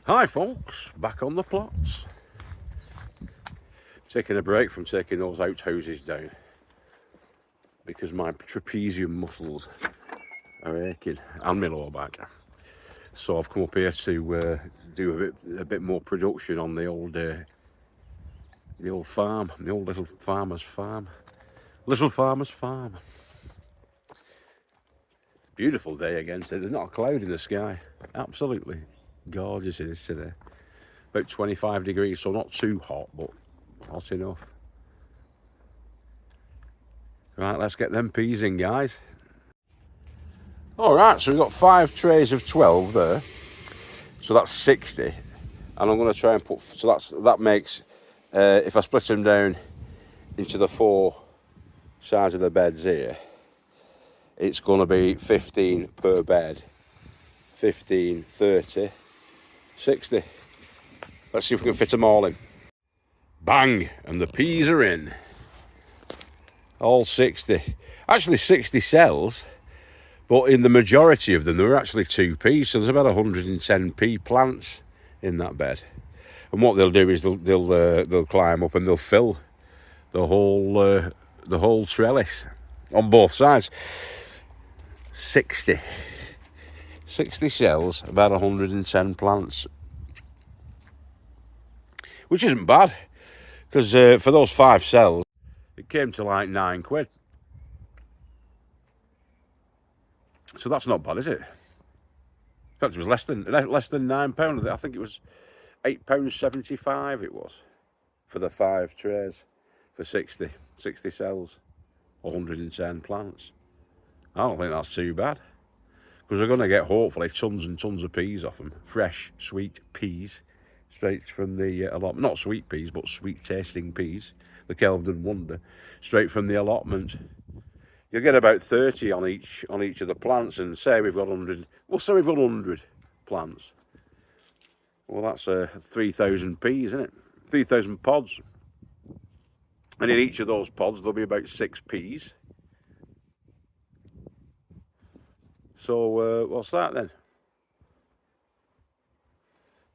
Hi folks, back on the plots. Taking a break from taking those outhouses down because my trapezium muscles are aching and my lower back. So I've come up here to do a bit more production on the old farm, the old little farmer's farm. Little farmer's farm. Beautiful day again, so there's not a cloud in the sky. Absolutely gorgeous it is today. About 25 degrees, so not too hot, but hot enough. Right, let's get them peas in, guys. All right, so we've got 5 trays of 12 there. So that's 60. And I'm going to try and put, so that makes, if I split them down into the 4 sides of the beds here, it's going to be 15 per bed. 15, 30, 60. Let's see if we can fit them all in. Bang! And the peas are in. All 60. Actually 60 cells, but in the majority of them there were actually 2 peas, so there's about 110 pea plants in that bed. And what they'll do is they'll climb up and they'll fill the whole trellis on both sides. 60 cells, about 110 plants, which isn't bad, because for those 5 cells it came to like £9. So that's not bad, is it? In fact, it was less than £9. I think it was £8.75 it was for the 5 trays for 60 cells, 110 plants. I don't think that's too bad, because we're going to get hopefully tons and tons of peas off them. Fresh, sweet peas, straight from the allotment. Not sweet peas, but sweet tasting peas. The KELVEDON Wonder, straight from the allotment. You'll get about 30 on each of the plants, and say we've got 100. Well, say we've got 100 plants. Well, that's 3,000 peas, isn't it? 3,000 pods. And in each of those pods there'll be about 6 peas. So what's that then?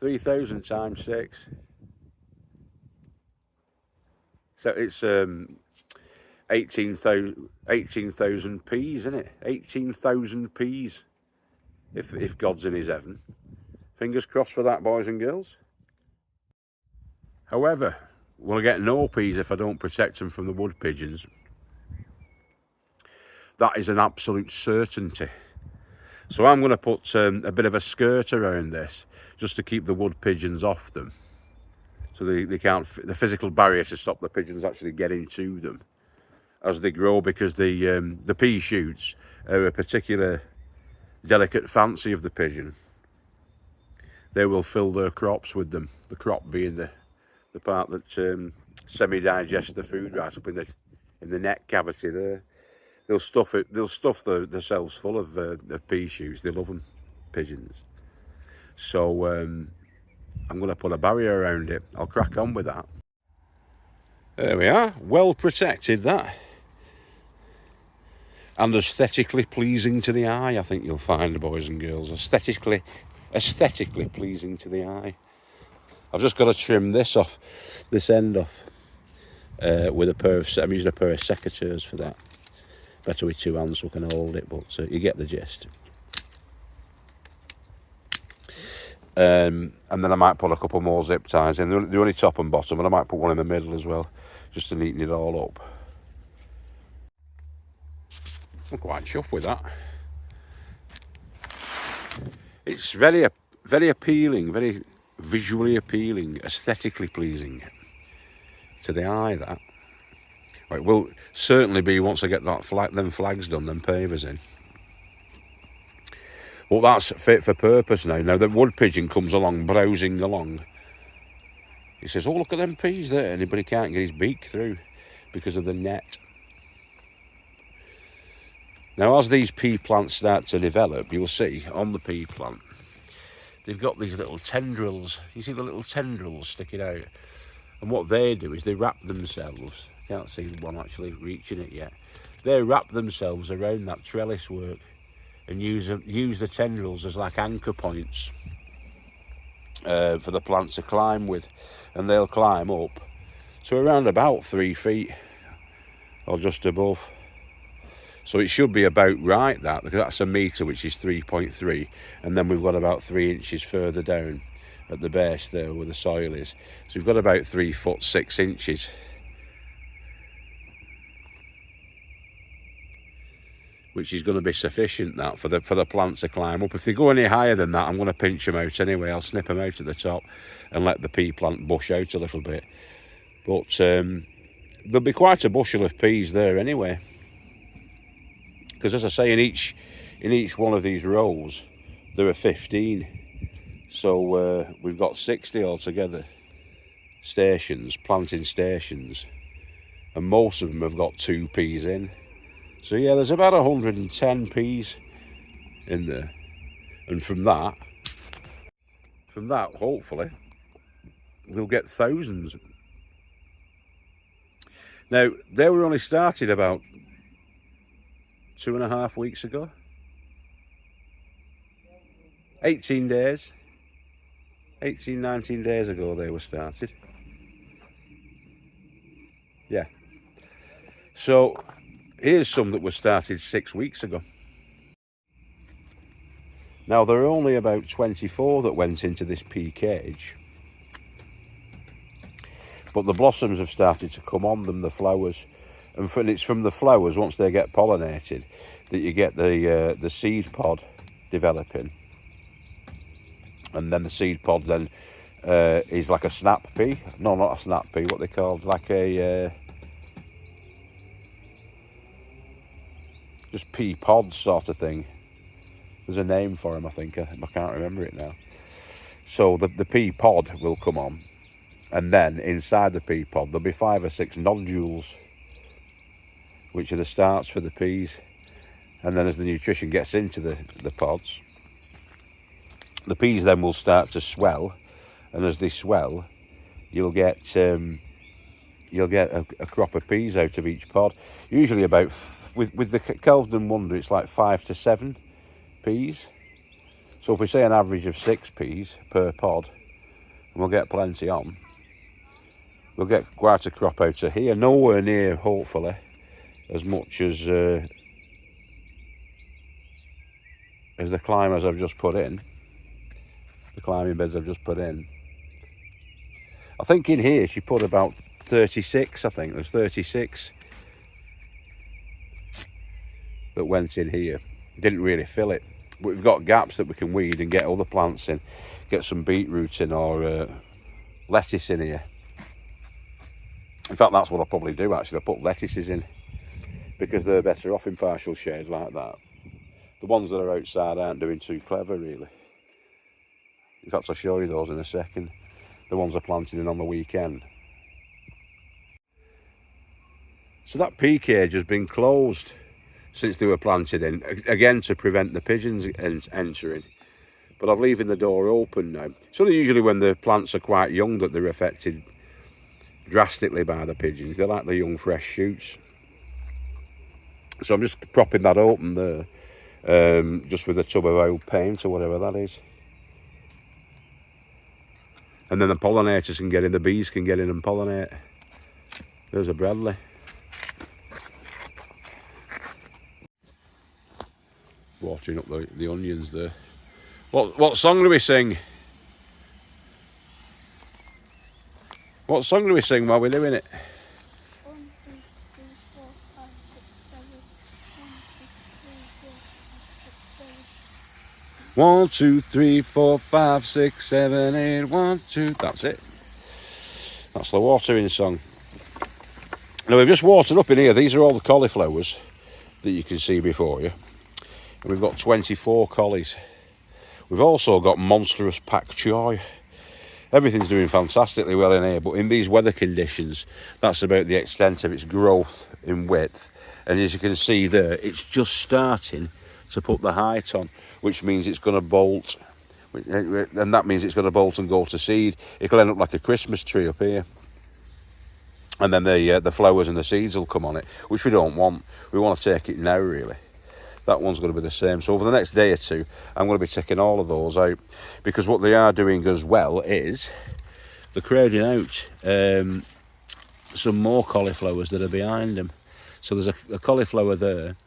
3,000 times 6. So it's 18,000 peas, isn't it? 18,000 peas. If God's in his heaven. Fingers crossed for that, boys and girls. However, we'll get no peas if I don't protect them from the wood pigeons. That is an absolute certainty. So I'm going to put a bit of a skirt around this, just to keep the wood pigeons off them. So they can't, the physical barrier to stop the pigeons actually getting to them as they grow, because the pea shoots are a particular delicate fancy of the pigeon. They will fill their crops with them, the crop being the part that semi-digests the food right up in the neck cavity there. They'll stuff themselves full of pea shoots. They love them, pigeons. So I'm going to put a barrier around it. I'll crack on with that. There we are, well protected that. And aesthetically pleasing to the eye, I think you'll find, boys and girls. Aesthetically pleasing to the eye. I've just got to trim this end off with I'm using a pair of secateurs for that. Better with 2 hands so I can hold it, but you get the gist. And then I might put a couple more zip ties in. They're only top and bottom, and I might put one in the middle as well, just to neaten it all up. I'm quite chuffed with that. It's very appealing, very visually appealing, aesthetically pleasing to the eye, that. It will certainly be once I get them flags done, them pavers in. Well, that's fit for purpose now. Now the wood pigeon comes along, browsing along. He says, "Oh, look at them peas there," but he can't get his beak through because of the net. Now, as these pea plants start to develop, you'll see on the pea plant, they've got these little tendrils. You see the little tendrils sticking out? And what they do is they wrap themselves. Can't see one actually reaching it yet. They wrap themselves around that trellis work and use the tendrils as like anchor points. for the plant to climb with, and they'll climb up to around about 3 feet or just above. So it should be about right, that, because that's a metre, which is 3.3, and then we've got about 3 inches further down at the base there where the soil is. So we've got about 3 foot 6 inches, which is going to be sufficient, that, for the plants to climb up. If they go any higher than that, I'm going to pinch them out anyway. I'll snip them out at the top and let the pea plant bush out a little bit. But there'll be quite a bushel of peas there anyway, because as I say, in each one of these rows there are 15. So we've got 60 altogether stations, planting stations, and most of them have got 2 peas in. So yeah, there's about 110 peas in there, and from that hopefully we'll get thousands. Now, they were only started about 2.5 weeks ago. 18 days. 18, 19 days ago they were started. Yeah. So, here's some that were started 6 weeks ago. Now, there are only about 24 that went into this pea cage. But the blossoms have started to come on them, the flowers. And it's from the flowers, once they get pollinated, that you get the seed pod developing. And then the seed pod then is like a snap pea. No, not a snap pea, what they called, like a just pea pods sort of thing. There's a name for them, I think. I can't remember it now. So the pea pod will come on, and then inside the pea pod there'll be 5 or 6 nodules, which are the starts for the peas. And then as the nutrition gets into the pods, the peas then will start to swell, and as they swell, you'll get a crop of peas out of each pod. Usually about, with the Kelvedon Wonder, it's like 5 to 7 peas. So if we say an average of 6 peas per pod, and we'll get plenty on, we'll get quite a crop out of here. Nowhere near, hopefully, as much as the climbers I've just put in. The climbing beds I've just put in. I think in here she put about 36, I think. There's 36 that went in here. Didn't really fill it. But we've got gaps that we can weed and get other plants in. Get some beetroots in, or lettuce in here. In fact, that's what I'll probably do, actually. I'll put lettuces in, because they're better off in partial shades like that. The ones that are outside aren't doing too clever, really. In fact, I'll show you those in a second. The ones I planted in on the weekend. So that pea cage has been closed since they were planted in, again to prevent the pigeons entering. But I'm leaving the door open now. It's only usually when the plants are quite young that they're affected drastically by the pigeons. They like the young fresh shoots. So I'm just propping that open there, just with a tub of oil paint or whatever that is. And then the pollinators can get in, the bees can get in and pollinate. There's a Bradley. Watering up the onions there. What song do we sing? What song do we sing while we're doing it? 1, 2, 3, 4, 5, 6, 7, 8, 1, 2. That's it. That's the watering song. Now we've just watered up in here. These are all the cauliflowers that you can see before you. And we've got 24 collies. We've also got monstrous pak choi. Everything's doing fantastically well in here, but in these weather conditions, that's about the extent of its growth in width. And as you can see there, it's just starting to put the height on, which means it's going to bolt, and that means it's going to bolt and go to seed. It'll end up like a Christmas tree up here, and then the flowers and the seeds will come on it, which we don't want. We want to take it now, really. that one's going to be the same. So over the next day or two, I'm going to be taking all of those out, because what they are doing as well is they're crading out some more cauliflowers that are behind them. So there's a cauliflower there,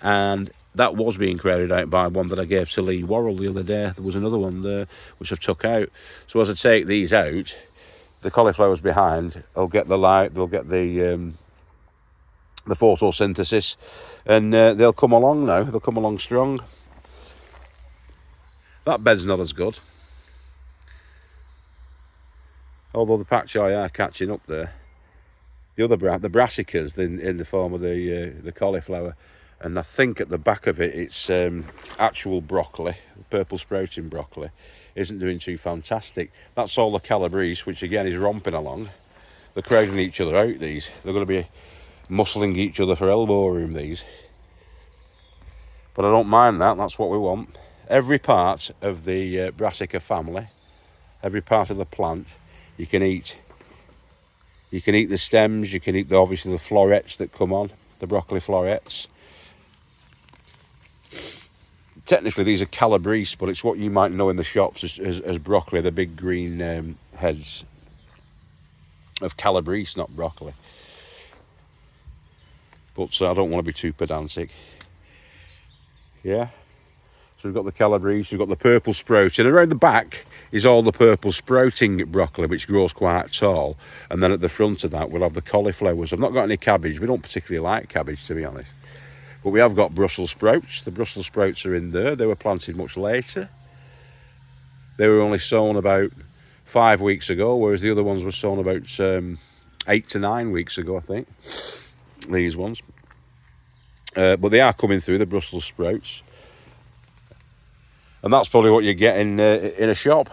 and that was being craded out by one that I gave to Lee Worrell the other day. There was another one there which I've took out. So as I take these out, the cauliflowers behind, they'll get the light, they'll get the photosynthesis, and they'll come along now. They'll come along strong. That bed's not as good, although the pak choi are catching up there. The other the brassicas in the form of the cauliflower, and I think at the back of it it's actual broccoli, purple sprouting broccoli, isn't doing too fantastic. That's all the calabrese, which again is romping along. They're crowding each other out, these. They're going to be muscling each other for elbow room, these. But I don't mind that, that's what we want. Every part of the brassica family, every part of the plant, you can eat. You can eat the stems, you can eat obviously the florets that come on, the broccoli florets. Technically these are calabrese, but it's what you might know in the shops as broccoli, the big green heads of calabrese, not broccoli. But I don't want to be too pedantic. Yeah. So we've got the calabrese, we've got the purple sprouts, and around the back is all the purple sprouting broccoli, which grows quite tall. And then at the front of that, we'll have the cauliflowers. I've not got any cabbage. We don't particularly like cabbage, to be honest. But we have got Brussels sprouts. The Brussels sprouts are in there. They were planted much later. They were only sown about 5 weeks ago, whereas the other ones were sown about 8 to 9 weeks ago, I think. These ones. But they are coming through, the Brussels sprouts. And that's probably what you get in a shop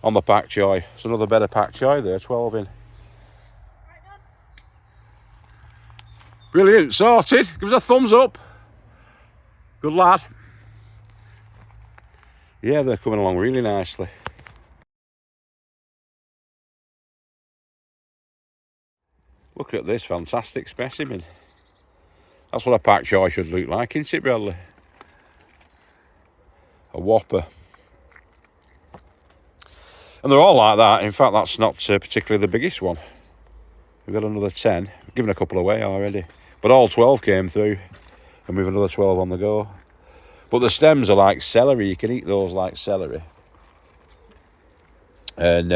on the pak choi. It's another bed of pak choi there, 12 in. Brilliant, sorted. Give us a thumbs up. Good lad. Yeah, they're coming along really nicely. Look at this fantastic specimen. That's what a pak choi should look like, isn't it, Bradley? A whopper. And they're all like that. In fact, that's not particularly the biggest one. We've got another 10. We've given a couple away already. But all 12 came through. And we've another 12 on the go. But the stems are like celery. You can eat those like celery. And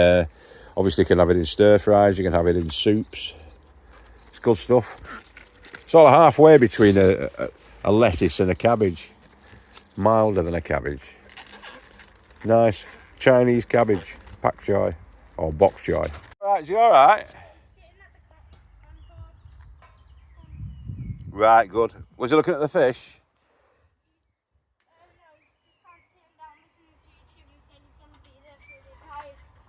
obviously you can have it in stir fries. You can have it in soups. It's good stuff. It's all halfway between a lettuce and a cabbage. Milder than a cabbage. Nice Chinese cabbage, pak choi or bok choy. Right, is you all right? Right, good. Was he looking at the fish?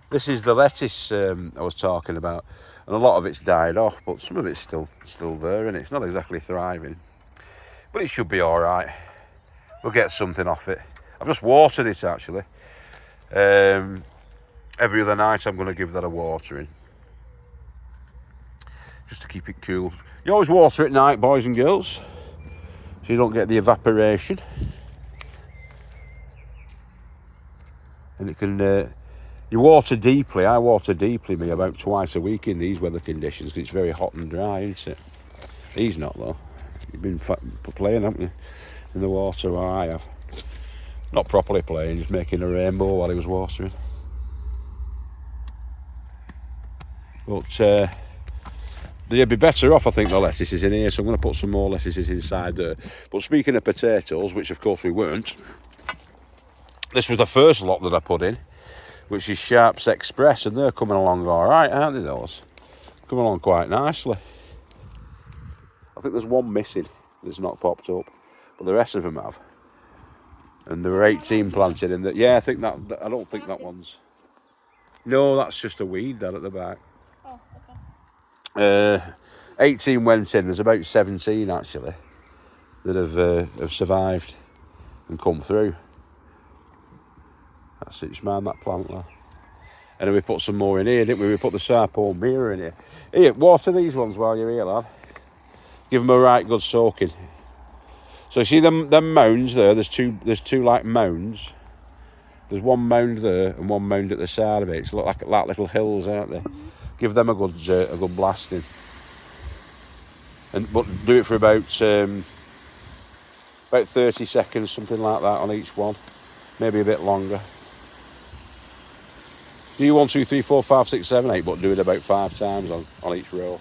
This is the lettuce I was talking about, and a lot of it's died off, but some of it's still there, and it's not exactly thriving. But it should be all right. We'll get something off it. I've just watered it actually. Every other night I'm going to give that a watering. Just to keep it cool. You always water at night, boys and girls, so you don't get the evaporation. And it can, you water deeply. I water deeply, me, about twice a week in these weather conditions, because it's very hot and dry, isn't it? He's not though. You've been playing, haven't you? In the water, or I have. Not properly playing, just making a rainbow while he was watering. But they'd be better off, I think, the lettuces in here, so I'm going to put some more lettuces inside there. But speaking of potatoes, which of course we weren't, this was the first lot that I put in, which is Sharps Express, and they're coming along all right, aren't they, those? Coming along quite nicely. I think there's one missing that's not popped up, but the rest of them have. And there were 18 planted in that. Yeah, I think that, I don't think that one's. No, that's just a weed there at the back. Oh, okay. 18 went in. There's about 17 actually that have survived and come through. That's it. Just mind that plant there. And then we put some more in here, didn't we? We put the Sarpole mirror in here. Here, water these ones while you're here, lad. Give them a right good soaking. So see them mounds there. There's two like mounds. There's one mound there and one mound at the side of it. It's look like little hills, aren't they? Give them a good blasting. But do it for about 30 seconds, something like that on each one. Maybe a bit longer. Do 1, 2, 3, 4, 5, 6, 7, 8, but do it about 5 times on each row.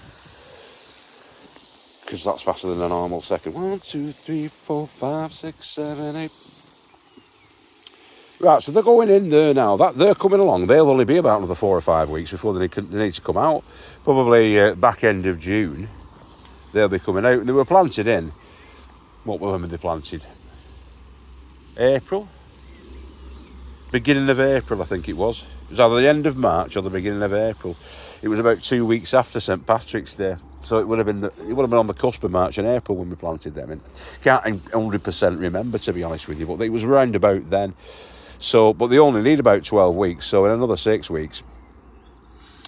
Because that's faster than a normal second. 1, 2, 3, 4, 5, 6, 7, 8. Right, so they're going in there now. They're coming along. They'll only be about another 4 or 5 weeks before they need to come out. Probably back end of June. They'll be coming out. And they were planted in. When were they planted? April? Beginning of April, I think it was. It was either the end of March or the beginning of April. It was about 2 weeks after St Patrick's Day, so it would have been on the cusp of March and April when we planted them in. Can't 100% remember, to be honest with you, but it was round about then. So, but they only need about 12 weeks, so in another 6 weeks,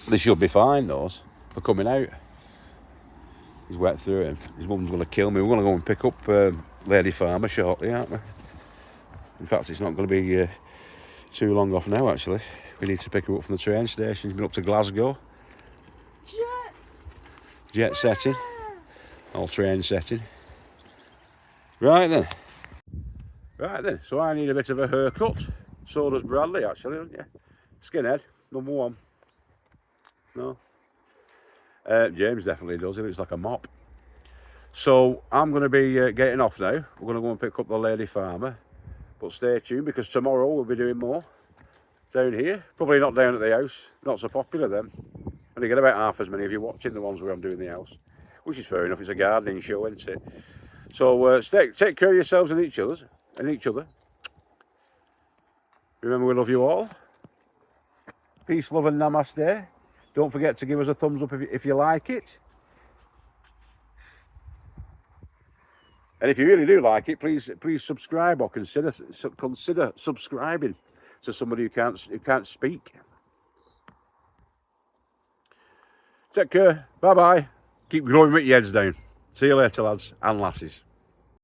they should be fine. Those for coming out. He's wet through him. His mum's going to kill me. We're going to go and pick up Lady Farmer shortly, aren't we? In fact, it's not going to be too long off now, actually. We need to pick her up from the train station. She's been up to Glasgow. Jet setting. All train setting. Right then. So I need a bit of a haircut. So does Bradley, actually, don't you? Skinhead, number 1. No. James definitely does. He looks like a mop. So I'm going to be getting off now. We're going to go and pick up the Lady Farmer. But stay tuned, because tomorrow we'll be doing more down here. Probably not down at the house. Not so popular then. Only get about half as many of you watching the ones where I'm doing the house. Which is fair enough. It's a gardening show, isn't it? So take care of yourselves and each other. Remember, we love you all. Peace, love and namaste. Don't forget to give us a thumbs up if you like it. And if you really do like it, please subscribe, or consider subscribing to somebody who can't speak. Take care. Bye bye. Keep growing with your heads down. See you later, lads and lasses.